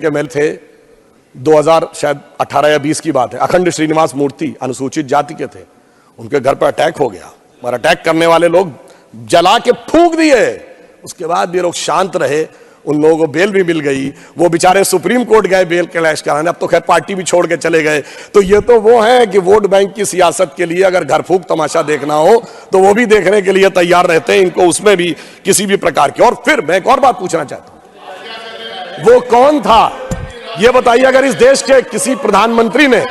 के मेल थे 2000 शायद 18 या 20 की बात है। अखंड श्रीनिवास मूर्ति अनुसूचित जाति के थे, उनके घर पर अटैक हो गया और अटैक करने वाले लोग जला के फूंक दिए। उसके बाद भी लोग शांत रहे, उन लोगों को बेल भी मिल गई। वो बेचारे सुप्रीम कोर्ट गए बेल क्लैश कराने, अब तो खैर पार्टी भी छोड़ के चले गए। तो ये तो वो है कि वोट बैंक की सियासत के लिए अगर घर फूंक तमाशा देखना हो तो वो भी देखने के लिए तैयार रहते हैं, इनको उसमें भी किसी भी प्रकार की। और फिर मैं एक और बात पूछना चाहता हूं, वो कौन था ये बताइए। अगर इस देश के किसी प्रधानमंत्री ने,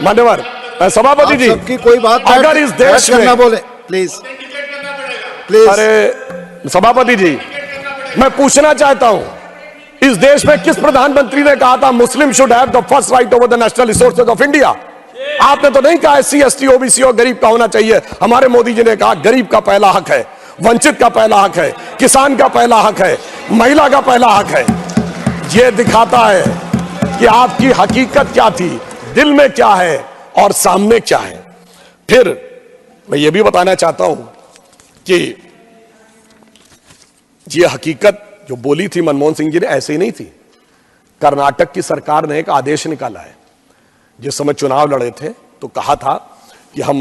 मान्यवर सभापति जी, सबकी कोई बात अगर इस देश में बोले प्लीज प्लीज। अरे सभापति जी, मैं पूछना चाहता हूं, इस देश में किस प्रधानमंत्री ने कहा था मुस्लिम should have the first right over the national resources of India? आपने तो नहीं कहा एससी एसटी ओबीसी और गरीब का होना चाहिए। हमारे मोदी जी ने कहा गरीब का पहला हक है, वंचित का पहला हक है, किसान का पहला हक है, महिला का पहला हक है। यह दिखाता है कि आपकी हकीकत क्या थी, दिल में क्या है और सामने क्या है। फिर मैं यह भी बताना चाहता हूं कि यह हकीकत जो बोली थी मनमोहन सिंह जी ने ऐसे ही नहीं थी। कर्नाटक की सरकार ने एक आदेश निकाला है। जिस समय चुनाव लड़े थे तो कहा था कि हम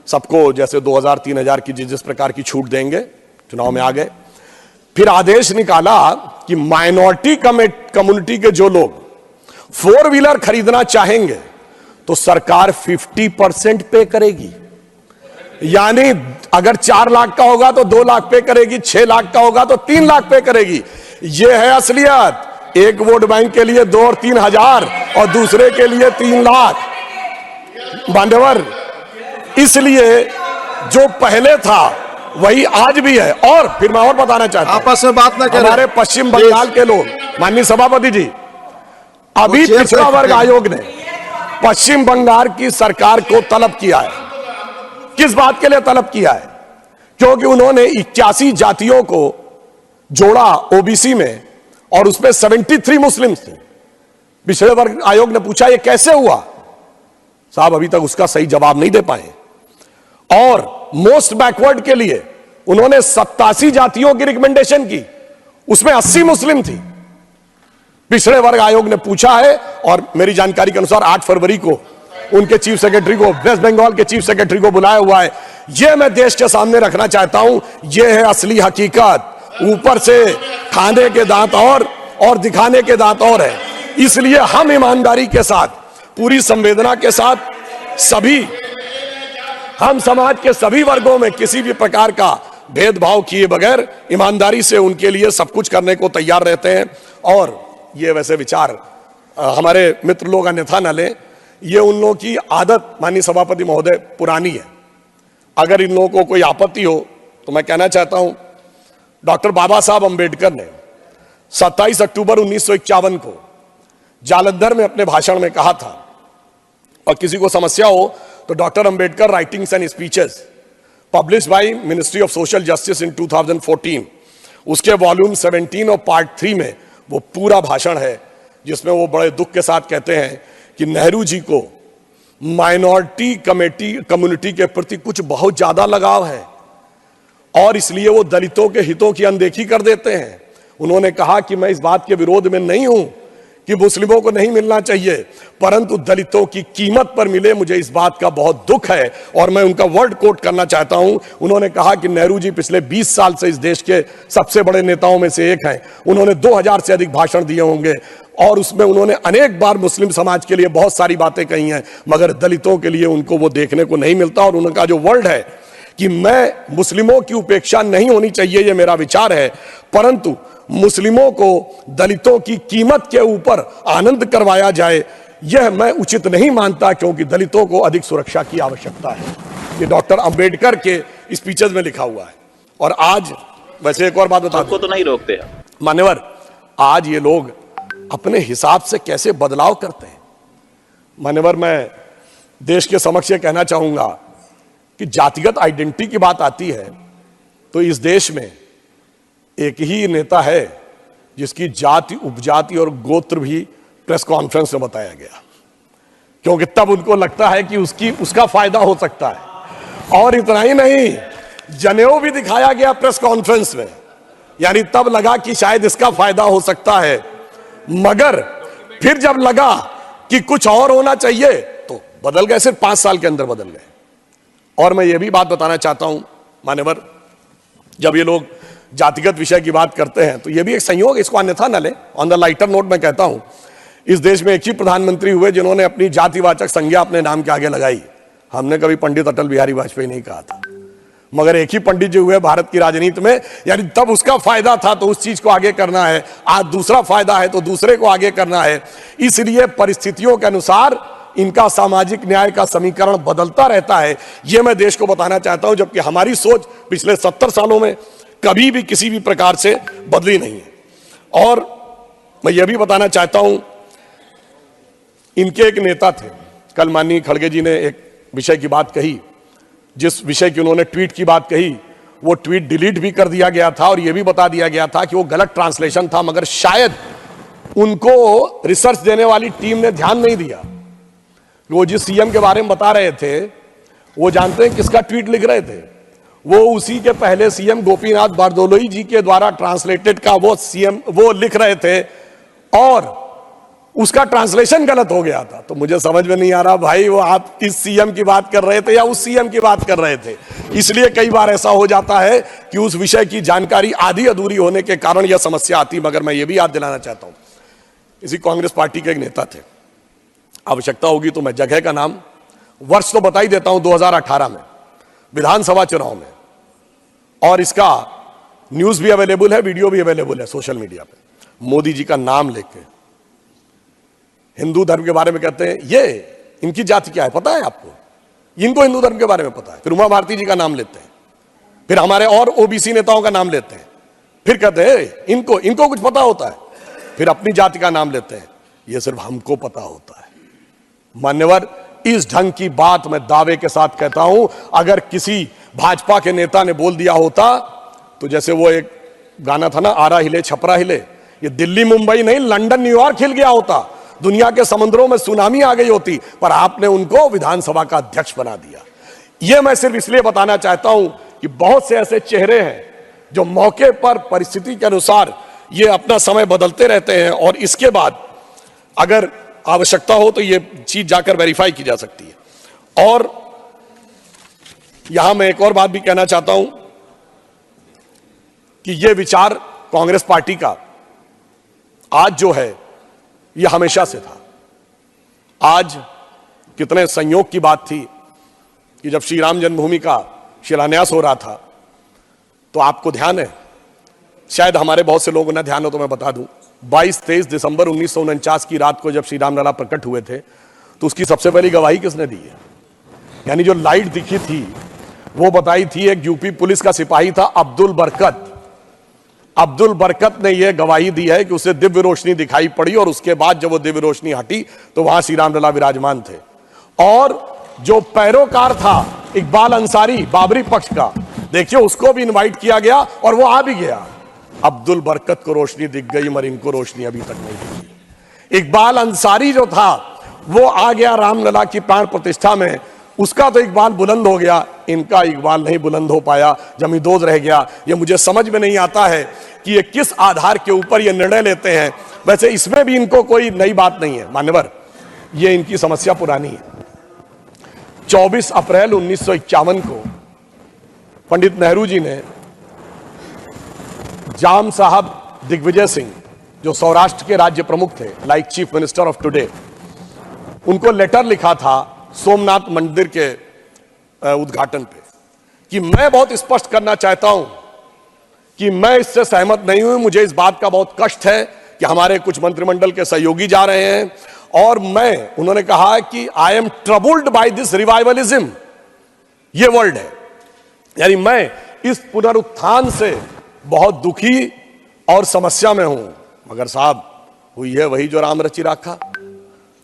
सबको जैसे 2000-3000 की जिस प्रकार की छूट देंगे, चुनाव में आ गए। फिर आदेश निकाला कि माइनॉरिटी कम्युनिटी के जो लोग 4 व्हीलर खरीदना चाहेंगे तो सरकार 50% पे करेगी। यानी अगर 4 लाख का होगा तो 2 लाख पे करेगी, 6 लाख का होगा तो 3 लाख पे करेगी। यह है असलियत। एक वोट बैंक के लिए 2 और 3 हजार और दूसरे के लिए 3 लाख। मान्यवर, इसलिए जो पहले था वही आज भी है। और फिर मैं और बताना चाहता हूं, आपस में बात ना करें। हमारे पश्चिम बंगाल के लोग, माननीय सभापति जी, अभी पिछड़ा वर्ग आयोग ने पश्चिम बंगाल की सरकार को तलब किया है। किस बात के लिए तलब किया है? क्योंकि उन्होंने 81 जातियों को जोड़ा ओबीसी में और उसमें 73 मुस्लिम थे। पिछड़े वर्ग आयोग ने पूछा ये कैसे हुआ? साहब अभी तक उसका सही जवाब नहीं दे पाए। और मोस्ट बैकवर्ड के लिए उन्होंने 87 जातियों की रिकमेंडेशन की, उसमें 80 मुस्लिम थी। पिछड़े वर्ग आयोग ने पूछा है और मेरी जानकारी के अनुसार 8 फरवरी को उनके चीफ सेक्रेटरी को, वेस्ट बंगाल के चीफ सेक्रेटरी को बुलाया हुआ है। यह मैं देश के सामने रखना चाहता हूं, यह है असली हकीकत। ऊपर से खाने के दांत और दिखाने के दांत और है। इसलिए हम ईमानदारी के साथ, पूरी संवेदना के साथ हम समाज के सभी वर्गों में किसी भी प्रकार का भेदभाव किए बगैर ईमानदारी से उनके लिए सब कुछ करने को तैयार रहते हैं। और ये वैसे विचार हमारे मित्र लोग अन्यथा न लें, ये उन लोगों की आदत, माननीय सभापति महोदय, पुरानी है। अगर इन लोगों को कोई आपत्ति हो तो मैं कहना चाहता हूं, डॉक्टर बाबा साहब अंबेडकर ने 27 अक्टूबर 1951 को जालंधर में अपने भाषण में कहा था, और किसी को समस्या हो तो doctor Ambedkar writings and speeches published by ministry of social justice in 2014, उसके वॉल्यूम 17 और पार्ट 3 में वो पूरा भाषण है, जिसमें वो बड़े दुख के साथ कहते हैं कि नेहरू जी को माइनॉरिटी कम्युनिटी के प्रति कुछ बहुत ज्यादा लगाव है और इसलिए वो दलितों के हितों की अनदेखी कर देते हैं। उन्होंने कहा कि मैं इस बात के विरोध में नहीं हूं कि मुस्लिमों को नहीं मिलना चाहिए, परंतु दलितों की कीमत पर मिले, मुझे इस बात का बहुत दुख है। और मैं उनका वर्ड कोट करना चाहता हूं। उन्होंने कहा कि नेहरू जी पिछले 20 साल से इस देश के सबसे बड़े नेताओं में से एक हैं। उन्होंने 2000 से अधिक भाषण दिए होंगे और उसमें उन्होंने अनेक बार मुस्लिम समाज के लिए बहुत सारी बातें कही हैं, मगर दलितों के लिए उनको वो देखने को नहीं मिलता। और उनका जो वर्ड है कि मैं मुस्लिमों की उपेक्षा नहीं होनी चाहिए, ये मेरा विचार है, परंतु मुस्लिमों को दलितों की कीमत के ऊपर आनंद करवाया जाए, यह मैं उचित नहीं मानता, क्योंकि दलितों को अधिक सुरक्षा की आवश्यकता है। ये डॉक्टर अंबेडकर के स्पीचेस में लिखा हुआ है। और आज वैसे एक और बात बता दूं, तो नहीं रोकते मान्यवर, आज ये लोग अपने हिसाब से कैसे बदलाव करते हैं। मान्यवर, मैं देश के समक्ष ये कहना चाहूंगा कि जातिगत आइडेंटिटी की बात आती है तो इस देश में एक ही नेता है जिसकी जाति, उपजाति और गोत्र भी प्रेस कॉन्फ्रेंस में बताया गया, क्योंकि तब उनको लगता है कि उसका फायदा हो सकता है। और इतना ही नहीं, जनेऊ भी दिखाया गया प्रेस कॉन्फ्रेंस में, यानी तब लगा कि शायद इसका फायदा हो सकता है। मगर फिर जब लगा कि कुछ और होना चाहिए तो बदल गए, सिर्फ 5 साल के अंदर बदल गए। और मैं ये भी बात बताना चाहता हूं मान्यवर, जब ये लोग जातिगत विषय की बात करते हैं तो ये भी एक संयोग, इसको अन्यथा न ले। ऑन द लाइटर नोट मैं कहता हूं, इस देश में एक ही प्रधानमंत्री हुए जिन्होंने अपनी जातिवाचक संज्ञा अपने नाम के आगे लगाई। हमने कभी पंडित अटल बिहारी वाजपेयी नहीं कहा था, मगर एक ही पंडित जी हुए भारत की राजनीति में, यानी तब उसका फायदा था तो उस चीज को आगे करना है, आज दूसरा फायदा है तो दूसरे को आगे करना है। इसलिए परिस्थितियों के अनुसार इनका सामाजिक न्याय का समीकरण बदलता रहता है, यह मैं देश को बताना चाहता हूं। जबकि हमारी सोच पिछले 70 सालों में कभी भी किसी भी प्रकार से बदली नहीं है। और मैं यह भी बताना चाहता हूं, इनके एक नेता थे, कल माननीय खड़गे जी ने एक विषय की बात कही, जिस विषय की उन्होंने ट्वीट की बात कही, वो ट्वीट डिलीट भी कर दिया गया था और यह भी बता दिया गया था कि वो गलत ट्रांसलेशन था, मगर शायद उनको रिसर्च देने वाली टीम ने ध्यान नहीं दिया। वो जिस सीएम के बारे में बता रहे थे, वो जानते हैं किसका ट्वीट लिख रहे थे? वो उसी के पहले सीएम गोपीनाथ बारदोलोई जी के द्वारा ट्रांसलेटेड का वो सीएम वो लिख रहे थे और उसका ट्रांसलेशन गलत हो गया था। तो मुझे समझ में नहीं आ रहा भाई, वो आप इस सीएम की बात कर रहे थे या उस सीएम की बात कर रहे थे? इसलिए कई बार ऐसा हो जाता है कि उस विषय की जानकारी आधी अधूरी होने के कारण यह समस्या आती। मगर मैं ये भी याद दिलाना चाहता हूं, इसी कांग्रेस पार्टी के एक नेता थे, आवश्यकता होगी तो मैं जगह का नाम, वर्ष तो बता ही देता हूं, 2018 में विधानसभा चुनाव में, और इसका न्यूज भी अवेलेबल है, वीडियो भी अवेलेबल है सोशल मीडिया पे। मोदी जी का नाम लेके हिंदू धर्म के बारे में कहते हैं, ये इनकी जाति क्या है पता है आपको? इनको हिंदू धर्म के बारे में पता है। फिर उमा भारती जी का नाम लेते हैं, फिर हमारे और ओबीसी नेताओं का नाम लेते हैं, फिर कहते हैं इनको कुछ पता होता है, फिर अपनी जाति का नाम लेते हैं, ये सिर्फ हमको पता होता है। मान्यवर, इस ढंग की बात मैं दावे के साथ कहता हूं, अगर किसी भाजपा के नेता ने बोल दिया होता तो जैसे वो एक गाना था ना, आरा हिले छपरा हिले, ये दिल्ली मुंबई नहीं लंदन न्यूयॉर्क हिल गया होता, दुनिया के समुद्रों में सुनामी आ गई होती, पर आपने उनको विधानसभा का अध्यक्ष बना दिया। यह मैं सिर्फ इसलिए बताना चाहता हूं कि बहुत से ऐसे चेहरे हैं जो मौके पर परिस्थिति के अनुसार ये अपना समय बदलते रहते हैं, और इसके बाद अगर आवश्यकता हो तो यह चीज जाकर वेरीफाई की जा सकती है। और यहां मैं एक और बात भी कहना चाहता हूं कि यह विचार कांग्रेस पार्टी का आज जो है यह हमेशा से था। आज कितने संयोग की बात थी कि जब श्री राम जन्मभूमि का शिलान्यास हो रहा था, तो आपको ध्यान है, शायद हमारे बहुत से लोगों ने ध्यान हो तो मैं बता दूं, 22-23 दिसंबर 1949 की रात को जब श्री राम लला प्रकट हुए थे, तो उसकी सबसे पहली गवाही किसने दी है? यानी जो लाइट दिखी थी वो बताई थी एक यूपी पुलिस का सिपाही था अब्दुल बरकत। अब्दुल बरकत ने यह गवाही दी है कि उसे दिव्य रोशनी दिखाई पड़ी, और उसके बाद जब वो दिव्य रोशनी हटी तो वहां श्री राम लला विराजमान थे। और जो पैरोकार था इकबाल अंसारी बाबरी पक्ष का, देखिए उसको भी इनवाइट किया गया और वो आ भी गया। अब्दुल बरकत को रोशनी दिख गई मगर इनको रोशनी अभी तक नहीं दिखी। इकबाल अंसारी जो था वो आ गया रामलला की प्राण प्रतिष्ठा में, उसका तो इकबाल बुलंद हो गया, इनका इकबाल नहीं बुलंद हो पाया, जमींदोज रह गया। ये मुझे समझ में नहीं आता है कि ये किस आधार के ऊपर ये निर्णय लेते हैं। वैसे इसमें भी इनको कोई नई बात नहीं है मान्यवर, ये इनकी समस्या पुरानी है। 24 अप्रैल 1951 को पंडित नेहरू जी ने जाम साहब दिग्विजय सिंह, जो सौराष्ट्र के राज्य प्रमुख थे, like chief minister of today, उनको लेटर लिखा था सोमनाथ मंदिर के उद्घाटन पे कि मैं बहुत स्पष्ट करना चाहता हूं कि मैं इससे सहमत नहीं हूं। मुझे इस बात का बहुत कष्ट है कि हमारे कुछ मंत्रिमंडल के सहयोगी जा रहे हैं, और मैं, उन्होंने कहा कि I am troubled by this revivalism, ये वर्ड है, यानी मैं इस पुनरुत्थान से बहुत दुखी और समस्या में हूं। मगर साहब, हुई है वही जो राम रचि राखा,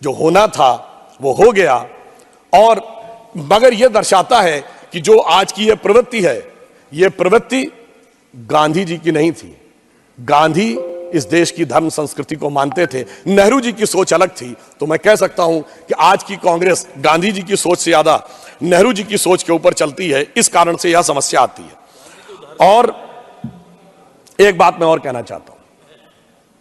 जो होना था वो हो गया। और मगर यह दर्शाता है कि जो आज की यह प्रवृत्ति है, यह प्रवृत्ति गांधी जी की नहीं थी। गांधी इस देश की धर्म संस्कृति को मानते थे, नेहरू जी की सोच अलग थी। तो मैं कह सकता हूं कि आज की कांग्रेस गांधी जी की सोच से ज्यादा नेहरू जी की सोच के ऊपर चलती है, इस कारण से यह समस्या आती है। और एक बात मैं और कहना चाहता हूं,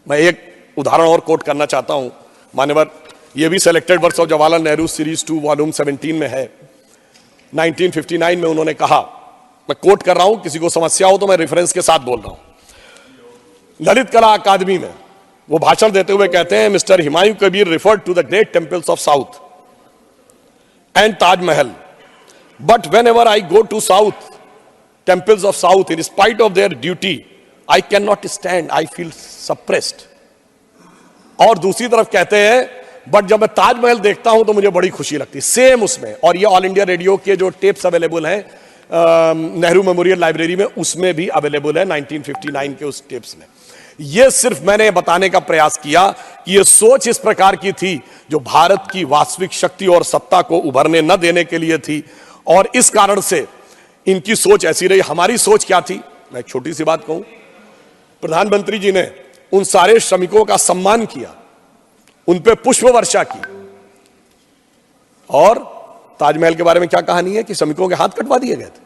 मैं एक उदाहरण और कोट करना चाहता हूं मान्यवर, यह भी selected works of Jawaharlal Nehru series 2 volume 17 में है। 1959 में उन्होंने कहा, मैं कोट कर रहा हूं, किसी को समस्या हो तो मैं रेफरेंस के साथ बोल रहा हूं। ललित कला अकादमी में वो भाषण देते हुए कहते हैं, mister Humayun Kabir referred to the great temples of south and Taj Mahal, but whenever I go to south temples of south, in spite of their duty, I cannot stand, I feel suppressed। और दूसरी तरफ कहते हैं, बट जब मैं ताजमहल देखता हूं तो मुझे बड़ी खुशी लगती है। सेम उसमें, और ये ऑल इंडिया रेडियो के जो टेप्स अवेलेबल हैं नेहरू मेमोरियल लाइब्रेरी में, उसमें भी अवेलेबल है 1959 के उस टेप्स में। ये सिर्फ मैंने बताने का प्रयास किया कि ये सोच इस प्रकार की थी जो भारत की वास्तविक शक्ति और सत्ता को उभरने न देने के लिए थी, और इस कारण से इनकी सोच ऐसी रही। हमारी सोच क्या थी, मैं एक छोटी सी बात कहूं, प्रधानमंत्री जी ने उन सारे श्रमिकों का सम्मान किया, उन पे पुष्प वर्षा की, और ताजमहल के बारे में क्या कहानी है कि श्रमिकों के हाथ कटवा दिए गए थे।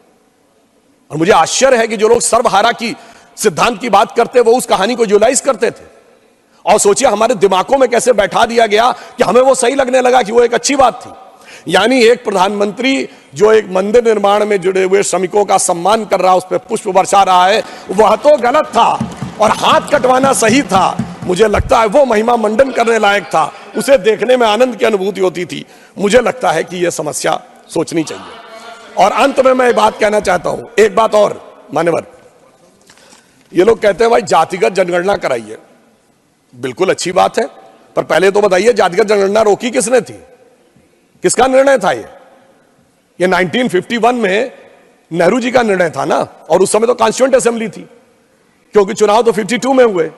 और मुझे आश्चर्य है कि जो लोग सर्वहारा की सिद्धांत की बात करते वो उस कहानी को जुलाइज करते थे, और सोचिए हमारे दिमागों में कैसे बैठा दिया गया कि हमें वो सही लगने लगा कि वो एक अच्छी बात थी। यानी एक प्रधानमंत्री जो एक मंदिर निर्माण में जुड़े हुए श्रमिकों का सम्मान कर रहा है, उस पर पुष्प बरसा रहा है, वह तो गलत था, और हाथ कटवाना सही था। मुझे लगता है वो महिमा मंडन करने लायक था, उसे देखने में आनंद की अनुभूति होती थी। मुझे लगता है कि यह समस्या सोचनी चाहिए। और अंत में मैं बात कहना चाहता हूं, एक बात और मान्यवर, ये लोग कहते हैं भाई जातिगत जनगणना कराइए, बिल्कुल अच्छी बात है, पर पहले तो बताइए जातिगत जनगणना रोकी किसने थी, किसका निर्णय था ये 1951 में नेहरू जी का निर्णय था ना, और उस समय तो कॉन्स्टिट्यूएंट असेंबली थी, क्योंकि चुनाव तो 52 में हुए।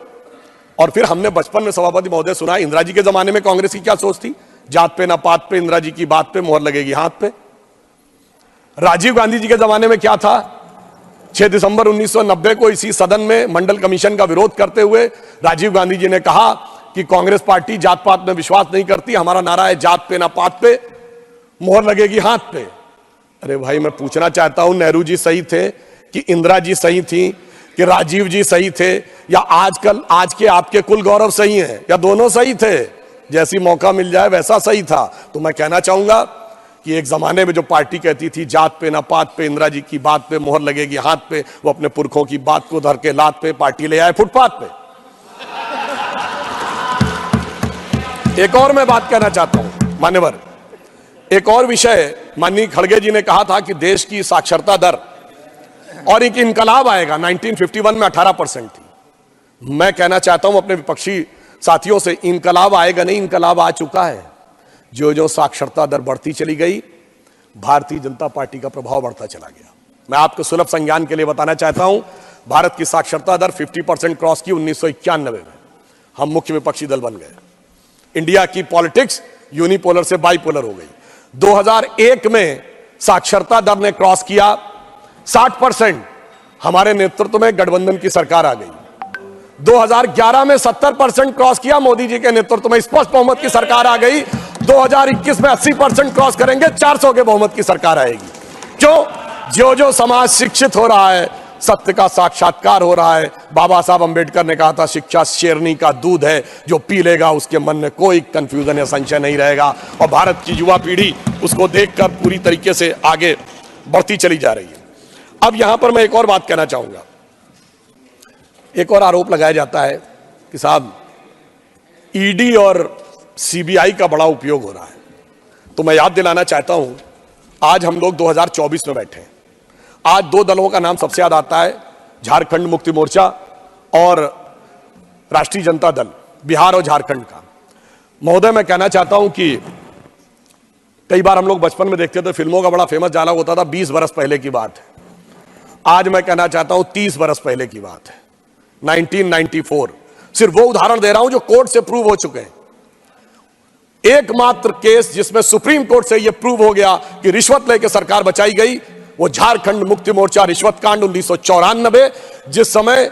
और फिर हमने बचपन में सभापति महोदय सुना, इंदिरा जी के जमाने में कांग्रेस की क्या सोच थी, जात पे ना पात पे, इंदिरा जी की बात पे मोहर लगेगी हाथ पे। राजीव गांधी जी के जमाने में क्या था, 6 दिसंबर 1990 को इसी सदन में मंडल कमीशन का विरोध करते हुए राजीव गांधी जी ने कहा कि कांग्रेस पार्टी जात पात में विश्वास नहीं करती, हमारा नारा है जात पे ना पात पे, मोहर लगेगी हाथ पे। अरे भाई, मैं पूछना चाहता हूं, नेहरू जी सही थे कि इंदिरा जी सही थी कि राजीव जी सही थे, या आजकल आज के आपके कुल गौरव सही हैं, या दोनों सही थे, जैसी मौका मिल जाए वैसा सही था? तो मैं कहना चाहूंगा कि एक जमाने में जो पार्टी कहती थी जात पे ना पात पे, इंदिरा जी की बात पे मोहर लगेगी हाथ पे, वो अपने पुरखों की बात को धर के लात पे पार्टी ले आए फुटपाथ पे। एक और मैं बात कहना चाहता हूं मान्यवर, एक और विषय, माननीय खड़गे जी ने कहा था कि देश की साक्षरता दर और एक इनकलाब आएगा, 1951 में 18% थी। मैं कहना चाहता हूं अपने विपक्षी साथियों से, इनकलाब आएगा नहीं, इनकलाब आ चुका है। जो जो साक्षरता दर बढ़ती चली गई, भारतीय जनता पार्टी का प्रभाव बढ़ता चला गया। मैं आपको सुलभ संज्ञान के लिए बताना चाहता हूं, भारत की साक्षरता दर 50% क्रॉस की 1991 में, हम मुख्य विपक्षी दल बन गए। इंडिया की पॉलिटिक्स यूनिपोलर से बाइपोलर हो गई। 2001 में साक्षरता दर ने क्रॉस किया 60%, हमारे नेतृत्व में गठबंधन की सरकार आ गई। 2011 में 70% क्रॉस किया, मोदी जी के नेतृत्व में स्पष्ट बहुमत की सरकार आ गई। 2021 में 80% क्रॉस करेंगे, 400 के बहुमत की सरकार आएगी। क्यों? जो जो समाज शिक्षित हो रहा है, सत्य का साक्षात्कार हो रहा है। बाबा साहब अंबेडकर ने कहा था, शिक्षा शेरनी का दूध है, जो पी लेगा उसके मन में कोई कंफ्यूजन या संशय नहीं रहेगा। और भारत की युवा पीढ़ी उसको देखकर पूरी तरीके से आगे बढ़ती चली जा रही है। अब यहां पर मैं एक और बात कहना चाहूंगा। एक और आरोप लगाया जाता है कि साहब ईडी और सीबीआई का बड़ा उपयोग हो रहा है। तो मैं याद दिलाना चाहता हूं, आज हम लोग 2024 में बैठे हैं। आज दो दलों का नाम सबसे याद आता है, झारखंड मुक्ति मोर्चा और राष्ट्रीय जनता दल, बिहार और झारखंड का। महोदय, मैं कहना चाहता हूं कि कई बार हम लोग बचपन में देखते थे, फिल्मों का बड़ा फेमस डायलॉग होता था, 20 बरस पहले की बात है। आज मैं कहना चाहता हूं 30 बरस पहले की बात है, 1994। सिर्फ वो उदाहरण दे रहा हूं जो कोर्ट से प्रूव हो चुके हैं। एकमात्र केस जिसमें सुप्रीम कोर्ट से यह प्रूव हो गया कि रिश्वत लेकर सरकार बचाई गई, वो झारखंड मुक्ति मोर्चा रिश्वत कांड 1994, जिस समय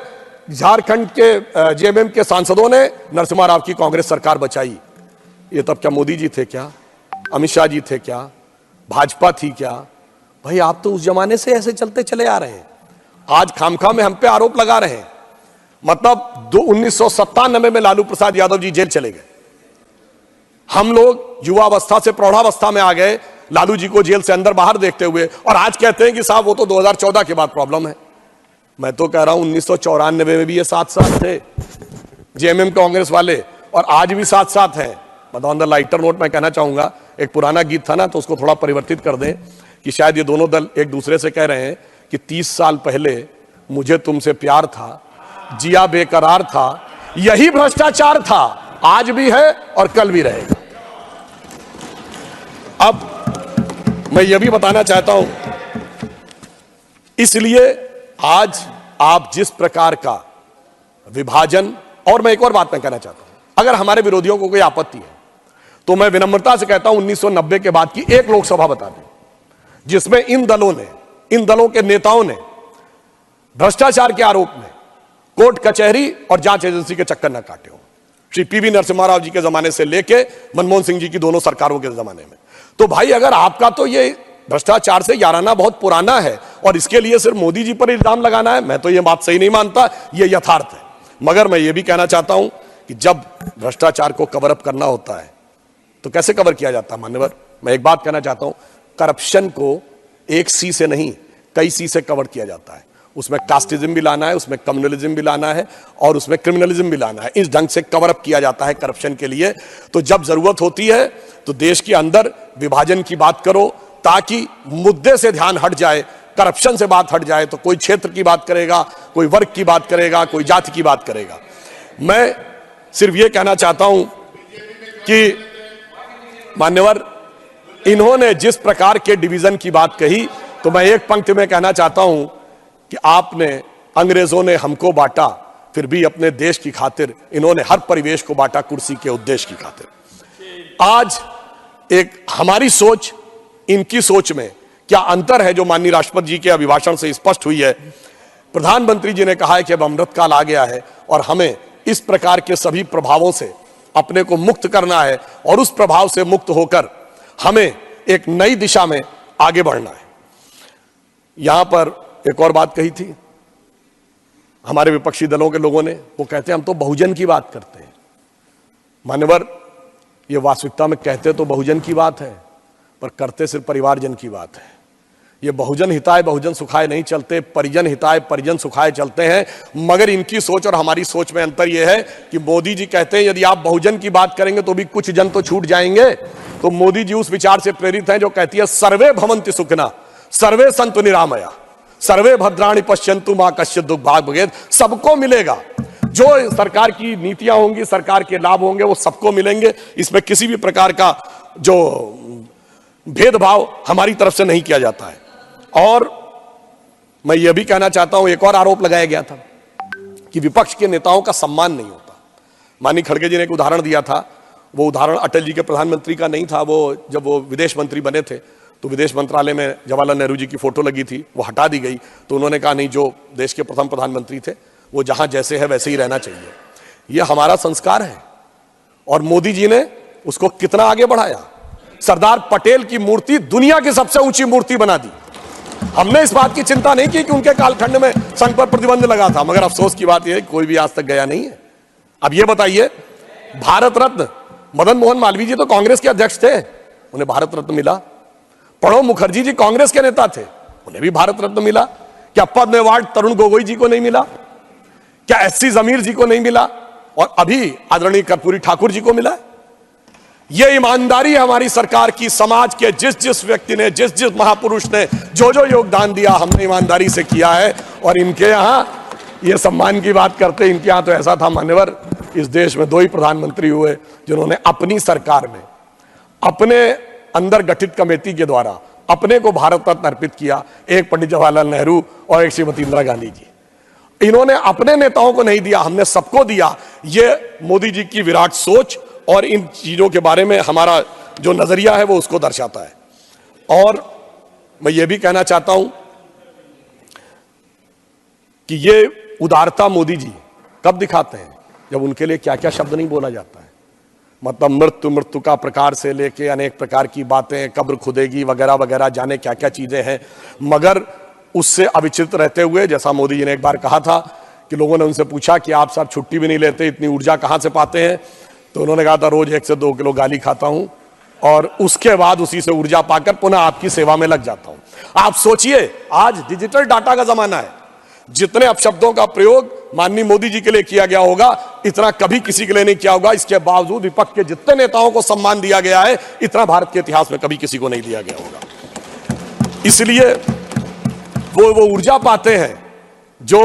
झारखंड के जेएमएम के सांसदों ने नरसिम्हा राव की कांग्रेस सरकार बचाई। ये तब क्या मोदी जी थे क्या, अमित शाह जी थे क्या, भाजपा थी क्या? भाई, आप तो उस जमाने से ऐसे चलते चले आ रहे हैं। आज खामखा में हम पे आरोप लगा रहे हैं। मतलब 1997 में लालू प्रसाद यादव जी जेल चले गए। हम लोग युवावस्था से प्रौढ़ावस्था में आ गए लालू जी को जेल से अंदर बाहर देखते हुए, और आज कहते हैं कि साहब वो तो 2014 के बाद प्रॉब्लम है। मैं तो कह रहा हूं 1994 में भी ये साथ साथ थे जेएमएम कांग्रेस वाले, और आज भी साथ साथ हैं। मतलब ऑन द लाइटर नोट मैं कहना चाहूंगा, एक पुराना गीत था ना, तो उसको थोड़ा परिवर्तित कर दें कि शायद ये दोनों दल एक दूसरे से कह रहे हैं कि 30 साल पहले मुझे तुमसे प्यार था, जिया बेकरार था, यही भ्रष्टाचार था, आज भी है और कल भी रहेगा। अब मैं यह भी बताना चाहता हूं, इसलिए आज आप जिस प्रकार का विभाजन, और मैं एक और बात मैं कहना चाहता हूं, अगर हमारे विरोधियों को कोई आपत्ति है तो मैं विनम्रता से कहता हूं 1990 के बाद की एक लोकसभा बता दें जिसमें इन दलों के नेताओं ने भ्रष्टाचार के आरोप में कोर्ट कचहरी और जांच एजेंसी के चक्कर न काटे हो, श्री पीवी नरसिम्हा राव जी के जमाने से लेके मनमोहन सिंह जी की दोनों सरकारों के जमाने में। तो भाई अगर आपका तो ये भ्रष्टाचार से याराना बहुत पुराना है और इसके लिए सिर्फ मोदी जी पर इल्जाम लगाना है, मैं तो ये बात सही नहीं मानता, ये यथार्थ है। मगर मैं ये भी कहना चाहता हूं कि जब भ्रष्टाचार को कवर अप करना होता है तो कैसे कवर किया जाता है मान्यवर? मैं एक बात कहना चाहता हूं, करप्शन को एक सी से नहीं कई सी से कवर किया जाता है। उसमें कास्टिज्म भी लाना है, उसमें कम्युनलिज्म भी लाना है और उसमें क्रिमिनलिज्म भी लाना है। इस ढंग से कवर अप किया जाता है करप्शन के लिए। तो जब जरूरत होती है तो देश के अंदर विभाजन की बात करो ताकि मुद्दे से ध्यान हट जाए, करप्शन से बात हट जाए। तो कोई क्षेत्र की बात करेगा, कोई वर्ग की बात करेगा, कोई जाति की बात करेगा। मैं सिर्फ ये कहना चाहता हूं कि मान्यवर, इन्होंने जिस प्रकार के डिवीजन की बात कही, तो मैं एक पंक्ति में कहना चाहता हूं कि आपने, अंग्रेजों ने हमको बांटा, फिर भी अपने देश की खातिर इन्होंने हर परिवेश को बांटा कुर्सी के उद्देश्य की खातिर। आज एक हमारी सोच, इनकी सोच में क्या अंतर है जो माननीय राष्ट्रपति जी के अभिभाषण से स्पष्ट हुई है। प्रधानमंत्री जी ने कहा है कि अब अमृतकाल आ गया है और हमें इस प्रकार के सभी प्रभावों से अपने को मुक्त करना है और उस प्रभाव से मुक्त होकर हमें एक नई दिशा में आगे बढ़ना है। यहां पर एक और बात कही थी हमारे विपक्षी दलों के लोगों ने, वो कहते हैं हम तो बहुजन की बात करते हैं। मान्यवर, ये वास्तविकता में कहते तो बहुजन की बात है पर करते सिर्फ परिवारजन की बात है। ये बहुजन हिताय बहुजन सुखाय नहीं चलते, परिजन हिताय परिजन सुखाय चलते हैं। मगर इनकी सोच और हमारी सोच में अंतर यह है कि मोदी जी कहते हैं यदि आप बहुजन की बात करेंगे तो भी कुछ जन तो छूट जाएंगे। तो मोदी जी उस विचार से प्रेरित हैं जो कहती है सर्वे भवन्ति सुखिनः सर्वे सन्तु निरामया सर्वे भद्राणि पश्यन्तु मा कश्चित् दुःख भाग् भवेत्। सबको मिलेगा, जो सरकार की नीतियां होंगी, सरकार के लाभ होंगे, वो सबको मिलेंगे। इसमें किसी भी प्रकार का जो भेदभाव हमारी तरफ से नहीं किया जाता है। और मैं यह भी कहना चाहता हूं, एक और आरोप लगाया गया था कि विपक्ष के नेताओं का सम्मान नहीं होता। माननीय खड़गे जी ने एक उदाहरण दिया था, वो उदाहरण अटल जी के प्रधानमंत्री का नहीं था। वो जब वो विदेश मंत्री बने थे तो विदेश मंत्रालय में जवाहरलाल नेहरू जी की फोटो लगी थी, वो हटा दी गई। तो उन्होंने कहा नहीं, जो देश के प्रथम प्रधानमंत्री थे वो जहां जैसे है वैसे ही रहना चाहिए। यह हमारा संस्कार है और मोदी जी ने उसको कितना आगे बढ़ाया। सरदार पटेल की मूर्ति दुनिया की सबसे ऊंची मूर्ति बना दी। हमने इस बात की चिंता नहीं की कि उनके कालखंड में संघ पर प्रतिबंध लगा था, मगर अफसोस की बात यह है कोई भी आज तक गया नहीं है। अब यह बताइए, भारत रत्न मदन मोहन मालवीय जी तो कांग्रेस के अध्यक्ष थे, उन्हें भारत रत्न मिला। प्रणब मुखर्जी जी कांग्रेस के नेता थे, उन्हें भी भारत रत्न मिला। क्या पद्म अवार्ड तरुण गोगोई जी को नहीं मिला? क्या एससी जमीर जी को नहीं मिला? और अभी आदरणीय कर्पूरी ठाकुर जी को मिला। यह ईमानदारी है हमारी सरकार की। समाज के जिस जिस व्यक्ति ने, जिस जिस महापुरुष ने जो जो योगदान दिया, हमने ईमानदारी से किया है। और इनके यहां ये सम्मान की बात करते, इनके यहां तो ऐसा था मान्यवर, इस देश में 2 ही प्रधानमंत्री हुए जिन्होंने अपनी सरकार में अपने अंदर गठित कमेटी के द्वारा अपने को भारत रत्न अर्पित किया। एक पंडित जवाहरलाल नेहरू और एक श्रीमती इंदिरा गांधी जी। इन्होंने अपने नेताओं को नहीं दिया, हमने सबको दिया। ये मोदी जी की विराट सोच और इन चीजों के बारे में हमारा जो नजरिया है वो उसको दर्शाता है। और मैं ये भी कहना चाहता हूं कि ये उदारता मोदी जी कब दिखाते हैं, जब उनके लिए क्या क्या शब्द नहीं बोला जाता है। मतलब मृत्यु का प्रकार से लेके अनेक प्रकार की बातें, कब्र खुदेगी वगैरह वगैरह, जाने क्या क्या चीजें हैं। मगर उससे अविचलित रहते हुए, जैसा मोदी जी ने एक बार कहा था कि लोगों ने उनसे पूछा कि आप साहब छुट्टी भी नहीं लेते, इतनी ऊर्जा कहां से पाते हैं? तो उन्होंने कहा था रोज 1 से 2 किलो गाली खाता हूं और उसके बाद उसी से ऊर्जा पाकर पुनः आपकी सेवा में लग जाता हूं। आप सोचिए, आज डिजिटल डाटा का जमाना है। जितने अपशब्दों का प्रयोग माननीय मोदी जी के लिए किया गया होगा, इतना कभी किसी के लिए नहीं किया होगा। इसके बावजूद विपक्ष के जितने नेताओं को सम्मान दिया गया है, इतना भारत के इतिहास में कभी किसी को नहीं दिया गया होगा। इसलिए वो ऊर्जा पाते हैं जो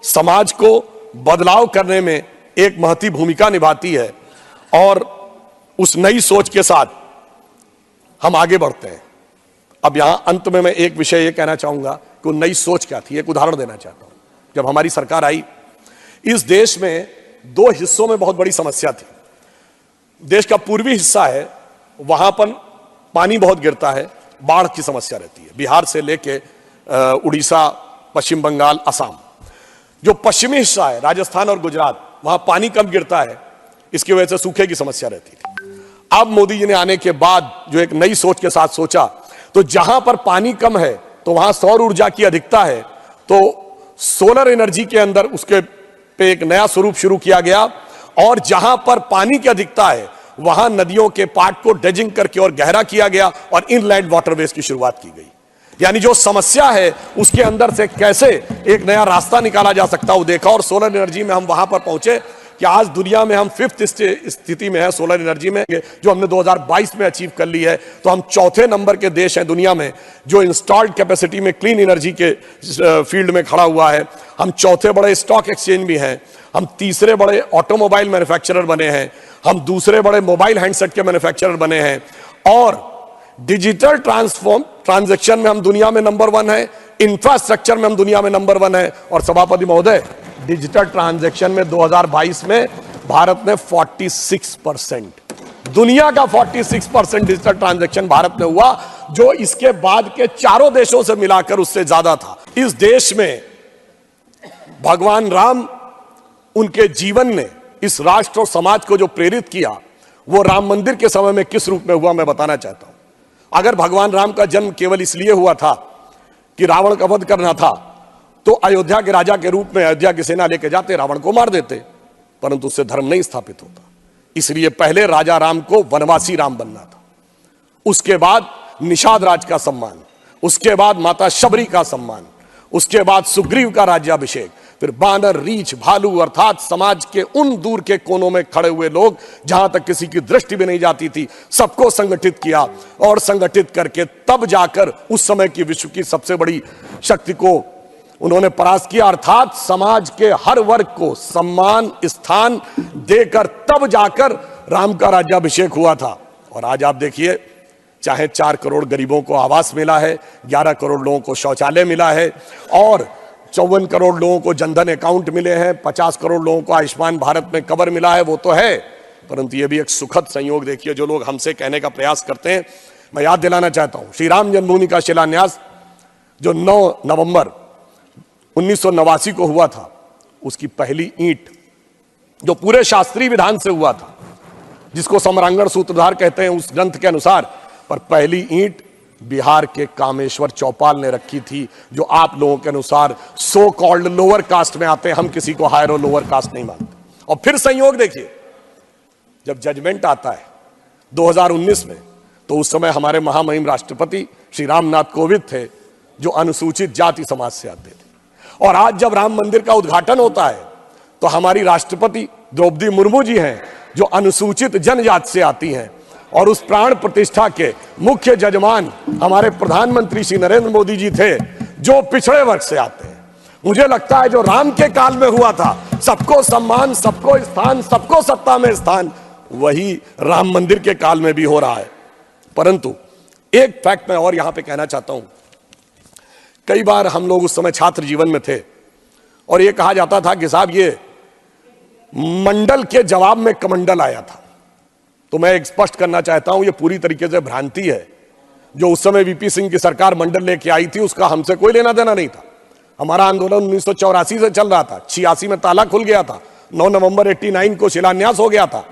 समाज को बदलाव करने में एक महती भूमिका निभाती है, और उस नई सोच के साथ हम आगे बढ़ते हैं। अब यहां अंत में मैं एक विषय ये कहना चाहूंगा कि नई सोच क्या थी, एक उदाहरण देना चाहता हूं। जब हमारी सरकार आई, इस देश में 2 हिस्सों में बहुत बड़ी समस्या थी। देश का पूर्वी हिस्सा है, वहां पर पानी बहुत गिरता है, बाढ़ की समस्या रहती है, बिहार से लेके उड़ीसा, पश्चिम बंगाल, असम। जो पश्चिमी हिस्सा है, राजस्थान और गुजरात, वहां पानी कम गिरता है, इसकी वजह से सूखे की समस्या रहती थी। अब मोदी जी ने आने के बाद जो एक नई सोच के साथ सोचा, तो जहां पर पानी कम है तो वहां सौर ऊर्जा की अधिकता है, तो सोलर एनर्जी के अंदर उसके पे एक नया स्वरूप शुरू किया गया। और जहां पर पानी की अधिकता है वहां नदियों के पाट को ड्रेजिंग करके और गहरा किया गया और इनलैंड वाटरवेज की शुरुआत की गई। यानी जो समस्या है उसके अंदर से कैसे एक नया रास्ता निकाला जा सकता है वो देखा। और सोलर एनर्जी में हम वहां पर पहुंचे कि आज दुनिया में हम 5th स्थिति में है सोलर एनर्जी में, जो हमने 2022 में अचीव कर ली है। तो हम 4थे नंबर के देश हैं दुनिया में जो इंस्टॉल्ड कैपेसिटी में क्लीन एनर्जी के फील्ड में खड़ा हुआ है। हम 4थे बड़े स्टॉक एक्सचेंज भी हैं, हम 3रे बड़े ऑटोमोबाइल मैन्युफैक्चरर बने हैं, हम 2रे बड़े मोबाइल हैंडसेट के मैन्युफैक्चरर बने हैं, और डिजिटल ट्रांजैक्शन में हम दुनिया में नंबर 1 है, इंफ्रास्ट्रक्चर में हम दुनिया में नंबर 1 है। और सभापति महोदय, डिजिटल ट्रांजैक्शन में 2022 में भारत ने 46%, दुनिया का 46% डिजिटल ट्रांजैक्शन भारत में हुआ, जो इसके बाद के 4 देशों से मिलाकर उससे ज्यादा था। इस देश में भगवान राम, उनके जीवन ने इस राष्ट्र और समाज को जो प्रेरित किया, वो राम मंदिर के समय में किस रूप में हुआ मैं बताना चाहता हूं। अगर भगवान राम का जन्म केवल इसलिए हुआ था कि रावण का वध करना था, तो अयोध्या के राजा के रूप में अयोध्या की सेना लेके जाते, रावण को मार देते, परंतु उससे धर्म नहीं स्थापित होता। इसलिए पहले राजा राम को वनवासी राम बनना था, उसके बाद निषाद राज का सम्मान, उसके बाद माता शबरी का सम्मान, उसके बाद सुग्रीव का राज्याभिषेक, फिर बानर, रीछ, भालू, अर्थात समाज के उन दूर के कोनों में खड़े हुए लोग जहां तक किसी की दृष्टि भी नहीं जाती थी, सबको संगठित किया। और संगठित करके तब जाकर उस समय की विश्व की सबसे बड़ी शक्ति को उन्होंने परास्त किया, अर्थात समाज के हर वर्ग को सम्मान स्थान देकर तब जाकर राम का राज्याभिषेक हुआ था। और आज आप देखिए, चाहे 4 करोड़ गरीबों को आवास मिला है, 11 करोड़ लोगों को शौचालय मिला है, और 54 करोड़ लोगों को जनधन अकाउंट मिले हैं, 50 करोड़ लोगों को आयुष्मान भारत में कवर मिला है, वो तो है, परंतु ये भी एक सुखद संयोग देखिए जो लोग हमसे कहने का प्रयास करते हैं। मैं याद दिलाना चाहता हूं, श्री राम जन्मभूमि का शिलान्यास जो 9 नवंबर 1989 को हुआ था, उसकी पहली ईंट जो पूरे शास्त्रीय विधान से हुआ था, जिसको सम्रांगण सूत्रधार कहते हैं उस ग्रंथ के अनुसार, पर पहली ईंट बिहार के कामेश्वर चौपाल ने रखी थी, जो आप लोगों के अनुसार सो कॉल्ड लोअर कास्ट में आते हैं। हम किसी को हायर और लोअर कास्ट नहीं मानते। और फिर संयोग देखिए, जब जजमेंट आता है 2019 में, तो उस समय हमारे महामहिम राष्ट्रपति श्री रामनाथ कोविंद थे, जो अनुसूचित जाति समाज से आते थे। और आज जब राम मंदिर का उद्घाटन होता है, तो हमारी राष्ट्रपति द्रौपदी मुर्मू जी हैं, जो अनुसूचित जनजाति से आती हैं। और उस प्राण प्रतिष्ठा के मुख्य जजमान हमारे प्रधानमंत्री श्री नरेंद्र मोदी जी थे, जो पिछड़े वर्ग से आते हैं। मुझे लगता है जो राम के काल में हुआ था, सबको सम्मान, सबको स्थान, सबको सत्ता में स्थान, वही राम मंदिर के काल में भी हो रहा है। परंतु एक फैक्ट मैं और यहां पे कहना चाहता हूं, कई बार हम लोग उस समय छात्र जीवन में थे और यह कहा जाता था कि साहब ये मंडल के जवाब में कमंडल आया था। तो मैं एक स्पष्ट करना चाहता हूं, यह पूरी तरीके से भ्रांति है। जो उस समय वीपी सिंह की सरकार मंडल लेके आई थी, उसका हमसे कोई लेना देना नहीं था। हमारा आंदोलन 1984 से चल रहा था, 86 में ताला खुल गया था, 9 नवंबर 89 को शिलान्यास हो गया था।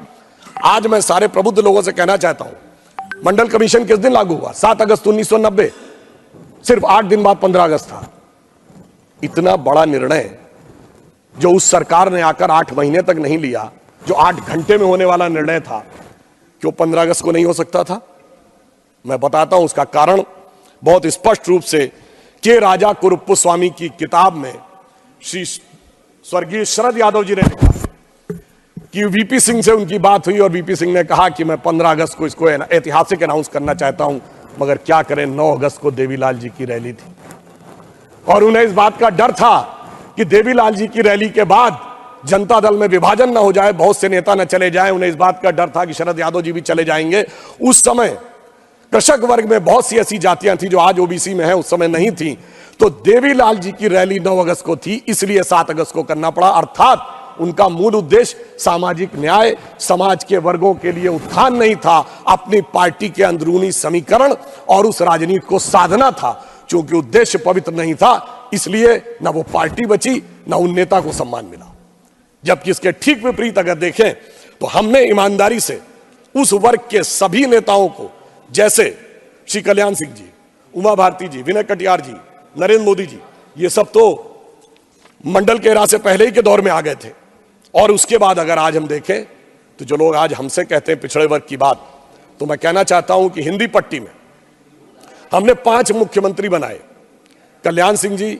आज मैं सारे प्रबुद्ध लोगों से कहना चाहता हूं, मंडल कमीशन किस दिन लागू हुआ? 7 अगस्त 1990, सिर्फ 8 दिन बाद 15 अगस्त था। इतना बड़ा निर्णय जो उस सरकार ने आकर 8 महीने तक नहीं लिया, जो 8 घंटे में होने वाला निर्णय था, क्यों 15 अगस्त को नहीं हो सकता था? मैं बताता हूं उसका कारण बहुत स्पष्ट रूप से के राजा कुरुप्पु स्वामी की किताब में श्री स्वर्गीय शरद यादव जी ने लिखा कि वीपी सिंह से उनकी बात हुई और वीपी सिंह ने कहा कि मैं 15 अगस्त को इसको ऐतिहासिक अनाउंस करना चाहता हूं, मगर क्या करें 9 अगस्त को देवीलाल जी की रैली थी और उन्हें इस बात का डर था कि देवीलाल जी की रैली के बाद जनता दल में विभाजन न हो जाए, बहुत से नेता न चले जाएं। उन्हें इस बात का डर था कि शरद यादव जी भी चले जाएंगे। उस समय कृषक वर्ग में बहुत सी ऐसी जातियां थी जो आज ओबीसी में है, उस समय नहीं थी। तो देवीलाल जी की रैली 9 अगस्त को थी, इसलिए 7 अगस्त को करना पड़ा। अर्थात उनका मूल उद्देश्य सामाजिक न्याय, समाज के वर्गों के लिए उत्थान नहीं था, अपनी पार्टी के अंदरूनी समीकरण और उस राजनीति को साधना था। क्योंकि उद्देश्य पवित्र नहीं था, इसलिए न वो पार्टी बची, न उन नेता को सम्मान मिला। जबकि इसके ठीक विपरीत अगर देखें तो हमने ईमानदारी से उस वर्ग के सभी नेताओं को, जैसे श्री कल्याण सिंह जी, उमा भारती जी, विनय कटियार जी, नरेंद्र मोदी जी, ये सब तो मंडल के राज से पहले ही के दौर में आ गए थे। और उसके बाद अगर आज हम देखें तो जो लोग आज हमसे कहते हैं पिछड़े वर्ग की बात, तो मैं कहना चाहता हूं कि हिंदी पट्टी में हमने 5 मुख्यमंत्री बनाए। कल्याण सिंह जी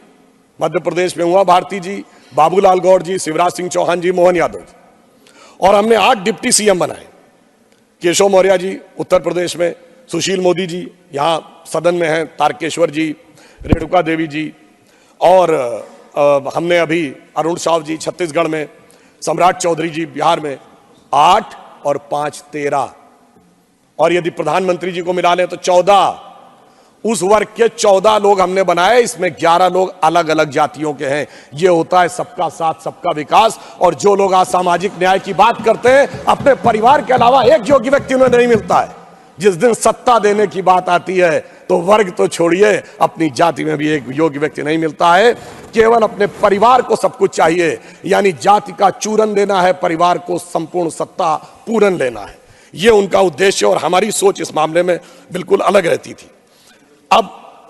मध्य प्रदेश में, उमा भारती जी, बाबूलाल गौड़ जी, शिवराज सिंह चौहान जी, मोहन यादव जी, और हमने 8 डिप्टी सीएम बनाए। केशव मौर्य जी उत्तर प्रदेश में, सुशील मोदी जी यहां सदन में हैं, तारकेश्वर जी, रेणुका देवी जी, और हमने अभी अरुण साव जी छत्तीसगढ़ में, सम्राट चौधरी जी बिहार में। 8 और 5 13, और यदि प्रधानमंत्री जी को मिला लें तो 14। उस वर्ग के 14 लोग हमने बनाए, इसमें 11 लोग अलग अलग जातियों के हैं। यह होता है सबका साथ सबका विकास। और जो लोग आज सामाजिक न्याय की बात करते हैं, अपने परिवार के अलावा एक योग्य व्यक्ति उन्हें नहीं मिलता है। जिस दिन सत्ता देने की बात आती है तो वर्ग तो छोड़िए, अपनी जाति में भी एक योग्य व्यक्ति नहीं मिलता है। केवल अपने परिवार को सब कुछ चाहिए, यानी जाति का चूरन देना है, परिवार को संपूर्ण सत्ता पूरन लेना है। यह उनका उद्देश्य, और हमारी सोच इस मामले में बिल्कुल अलग रहती थी। अब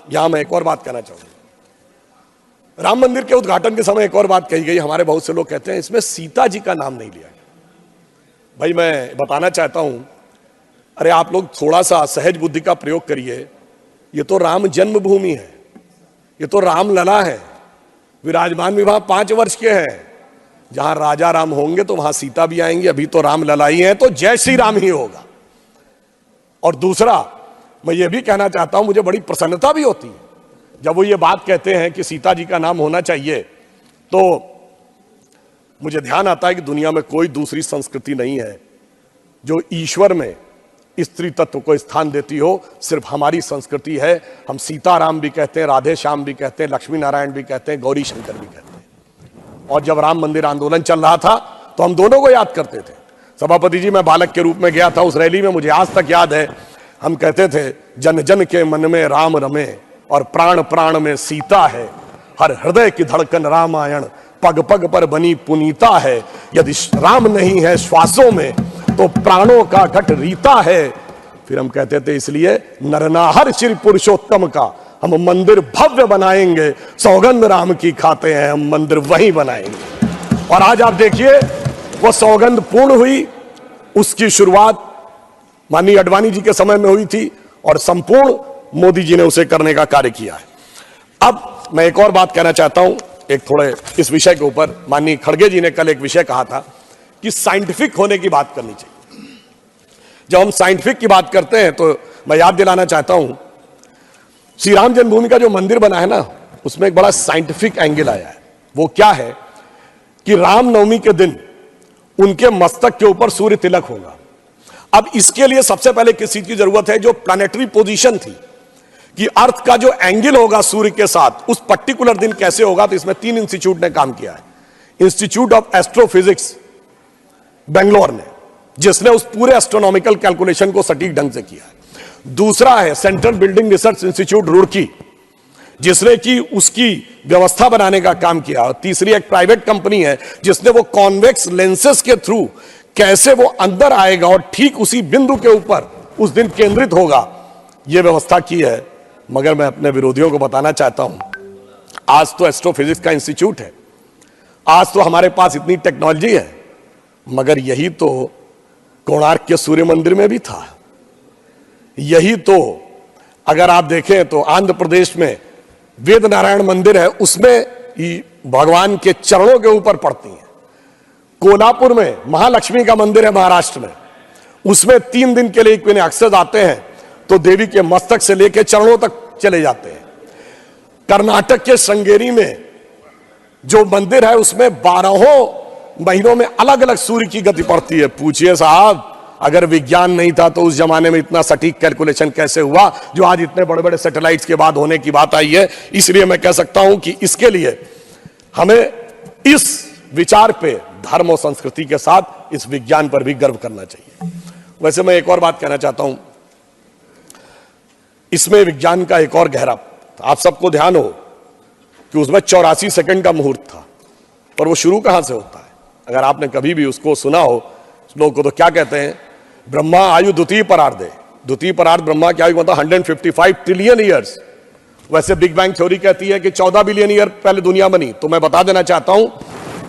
यहां मैं एक और बात कहना चाहूंगा। राम मंदिर के उद्घाटन के समय एक और बात कही गई। हमारे बहुत से लोग कहते हैं इसमें सीता जी का नाम नहीं लिया गया। भाई मैं बताना चाहता हूं, अरे आप लोग थोड़ा सा सहज बुद्धि का प्रयोग करिए। ये तो राम जन्मभूमि है, ये तो रामलला है। विराजमान भी वहां 5 वर्ष के हैं। जहां राजा राम होंगे तो वहां सीता भी आएंगी। अभी तो रामलला ही है, तो जय श्री राम ही होगा। और दूसरा मैं ये भी कहना चाहता हूं, मुझे बड़ी प्रसन्नता भी होती है जब वो ये बात कहते हैं कि सीता जी का नाम होना चाहिए। तो मुझे ध्यान आता है कि दुनिया में कोई दूसरी संस्कृति नहीं है जो ईश्वर में स्त्री तत्व को स्थान देती हो, सिर्फ हमारी संस्कृति है। हम सीताराम भी कहते हैं, राधे श्याम भी कहते हैं, लक्ष्मी नारायण भी कहते हैं, गौरी शंकर भी कहते हैं। और जब राम मंदिर आंदोलन चल रहा था तो हम दोनों को याद करते थे। सभापति जी, मैं बालक के रूप में गया था उस रैली में, मुझे आज तक याद है। हम कहते थे, जन जन के मन में राम रमे और प्राण प्राण में सीता है। हर हृदय की धड़कन रामायण, पग पग पर बनी पुनीता है। यदि राम नहीं है श्वासों में तो प्राणों का घट रीता है। फिर हम कहते थे, इसलिए नरनाहर श्री पुरुषोत्तम का हम मंदिर भव्य बनाएंगे। सौगंध राम की खाते हैं, हम मंदिर वहीं बनाएंगे। और आज आप देखिए वो सौगंध पूर्ण हुई। उसकी शुरुआत माननीय अडवाणी जी के समय में हुई थी और संपूर्ण मोदी जी ने उसे करने का कार्य किया है। अब मैं एक और बात कहना चाहता हूं, एक थोड़े इस विषय के ऊपर। माननीय खड़गे जी ने कल एक विषय कहा था कि साइंटिफिक होने की बात करनी चाहिए। जब हम साइंटिफिक की बात करते हैं तो मैं याद दिलाना चाहता हूं, श्री राम जन्मभूमि का जो मंदिर बना है ना, उसमें एक बड़ा साइंटिफिक एंगल आया है। वो क्या है कि रामनवमी के दिन उनके मस्तक के ऊपर सूर्य तिलक होगा। अब इसके लिए सबसे पहले किस चीज की जरूरत है? जो प्लैनेटरी पोजीशन थी कि अर्थ का जो एंगल होगा सूर्य के साथ, उस पर्टिकुलर दिन कैसे होगा। तो इसमें 3 इंस्टीट्यूट ने काम किया है। इंस्टीट्यूट ऑफ एस्ट्रोफिजिक्स बेंगलोर ने, जिसने उस पूरे एस्ट्रोनॉमिकल कैलकुलेशन को सटीक ढंग से किया है। दूसरा है central building research institute Roorkee, जिसने की उसकी व्यवस्था बनाने का काम किया। और तीसरी एक प्राइवेट कंपनी है जिसने वो कॉन्वेक्स लेंसेस के थ्रू कैसे वो अंदर आएगा और ठीक उसी बिंदु के ऊपर उस दिन केंद्रित होगा, यह व्यवस्था की है। मगर मैं अपने विरोधियों को बताना चाहता हूं, आज तो एस्ट्रोफिजिक्स का इंस्टीट्यूट है, आज तो हमारे पास इतनी टेक्नोलॉजी है, मगर यही तो कोणार्क के सूर्य मंदिर में भी था। यही तो अगर आप देखें तो आंध्र प्रदेश में वेद नारायण मंदिर है, उसमें भगवान के चरणों के ऊपर पड़ती हैं। कोल्हापुर में महालक्ष्मी का मंदिर है महाराष्ट्र में, उसमें 3 दिन के लिए इक्विनॉक्सेस आते हैं तो देवी के मस्तक से लेकर चरणों तक चले जाते हैं। कर्नाटक के श्रृंगेरी में जो मंदिर है उसमें 12 महीनों में अलग अलग सूर्य की गति पड़ती है। पूछिए साहब, अगर विज्ञान नहीं था तो उस जमाने में इतना सटीक कैलकुलेशन कैसे हुआ जो आज इतने बड़े बड़े सैटेलाइट्स के बाद होने की बात आई है। इसलिए मैं कह सकता हूं कि इसके लिए हमें इस विचार पे धर्म और संस्कृति के साथ इस विज्ञान पर भी गर्व करना चाहिए। वैसे मैं एक और बात कहना चाहता हूं, इसमें विज्ञान का एक और गहरा, आप सबको ध्यान हो कि उसमें 84 सेकंड का मुहूर्त था, पर वो शुरू कहां से होता है? अगर आपने कभी भी उसको सुना हो, लोग को तो क्या कहते हैं, ब्रह्मा आयु द्वितीय परार्धे, द्वितीय परार्ध ब्रह्मा की आयु मतलब 155 ट्रिलियन ईयर्स। वैसे बिग बैंग थ्योरी कहती है कि 14 बिलियन ईयर पहले दुनिया बनी। तो मैं बता देना चाहता हूं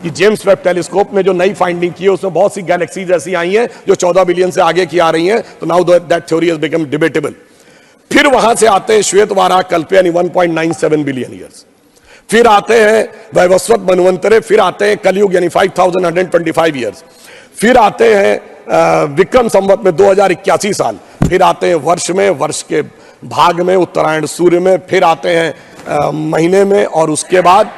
कि जेम्स वेब टेलीस्कोप ने जो नई फाइंडिंग की है उसमें बहुत सी गैलेक्सीज ऐसी आई हैं जो 14 बिलियन से आगे की आ रही हैं। तो now that theory has become debatable. फिर वहां से आते हैं श्वेत वाराह कल्प यानी 1.97 बिलियन ईयर्स, फिर आते हैं वैवस्वत मनवंतरे, फिर आते हैं कलयुग यानी 5125 ईयर्स, फिर आते हैं विक्रम संवत में 2081 साल, फिर आते हैं वर्ष में, वर्ष के भाग में, उत्तरायण सूर्य में, फिर आते हैं महीने में, और उसके बाद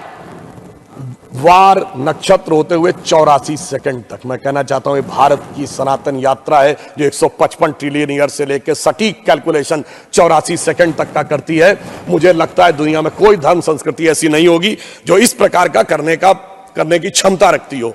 वार नक्षत्र होते हुए 84 सेकंड तक। मैं कहना चाहता हूं ये भारत की सनातन यात्रा है जो 155 ट्रिलियन ईयर से लेकर सटीक कैलकुलेशन 84 सेकंड तक का करती है। मुझे लगता है दुनिया में कोई धर्म संस्कृति ऐसी नहीं होगी जो इस प्रकार का करने की क्षमता रखती हो।